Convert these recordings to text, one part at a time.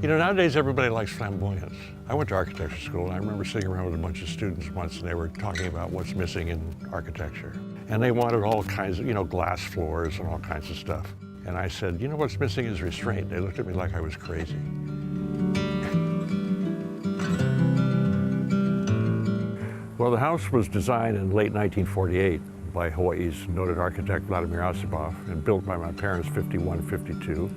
You know, nowadays everybody likes flamboyance. I went to architecture school and I remember sitting around with a bunch of students once and they were talking about what's missing in architecture. And they wanted all kinds of, glass floors and all kinds of stuff. And I said, what's missing is restraint. They looked at me like I was crazy. Well, the house was designed in late 1948 by Hawaii's noted architect Vladimir Ossipoff and built by my parents 51, 52.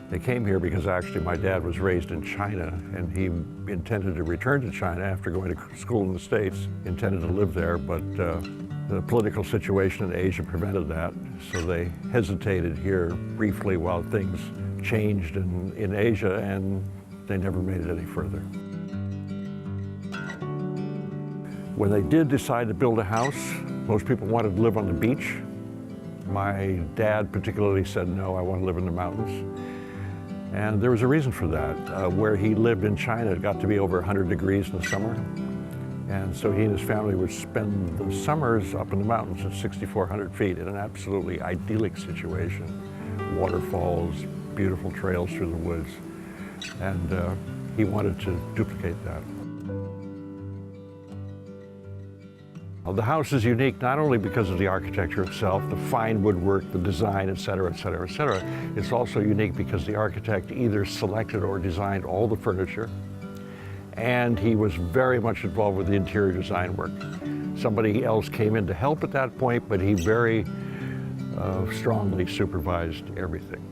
They came here because actually my dad was raised in China and he intended to return to China after going to school in the States, intended to live there, but the political situation in Asia prevented that, so they hesitated here briefly while things changed in Asia, and they never made it any further. When they did decide to build a house, most people wanted to live on the beach. My dad particularly said, no, I want to live in the mountains. And there was a reason for that. Where he lived in China, it got to be over 100 degrees in the summer. And so he and his family would spend the summers up in the mountains at 6,400 feet in an absolutely idyllic situation. Waterfalls, beautiful trails through the woods. And he wanted to duplicate that. The house is unique not only because of the architecture itself, the fine woodwork, the design, et cetera, et cetera, et cetera. It's also unique because the architect either selected or designed all the furniture, and he was very much involved with the interior design work. Somebody else came in to help at that point, but he very strongly supervised everything.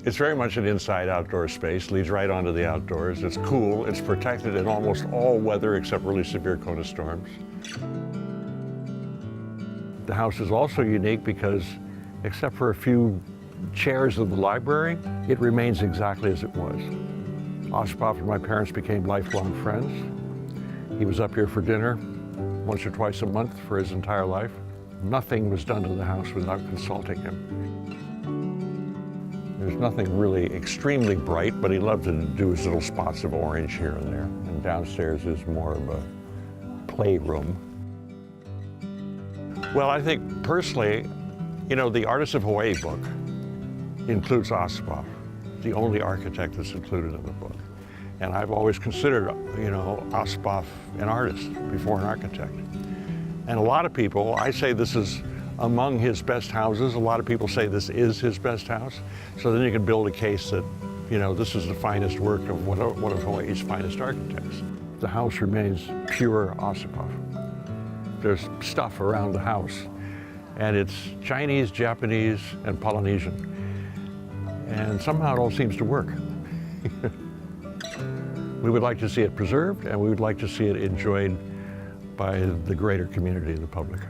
It's very much an inside outdoor space, leads right onto the outdoors. It's cool, it's protected in almost all weather except really severe kona storms. The house is also unique because, except for a few chairs in the library, it remains exactly as it was. Ossipoff and my parents became lifelong friends. He was up here for dinner once or twice a month for his entire life. Nothing was done to the house without consulting him. There's nothing really extremely bright, but he loved to do his little spots of orange here and there. And downstairs is more of a playroom. Well, I think personally, the Artists of Hawaii book includes Ossipoff, the only architect that's included in the book. And I've always considered, Ossipoff an artist before an architect. And a lot of people, I say this is among his best houses. A lot of people say this is his best house. So then you can build a case that, this is the finest work of one of Hawaii's finest architects. The house remains pure Ossipoff. There's stuff around the house, and it's Chinese, Japanese, and Polynesian. And somehow it all seems to work. We would like to see it preserved, and we would like to see it enjoyed by the greater community of the public.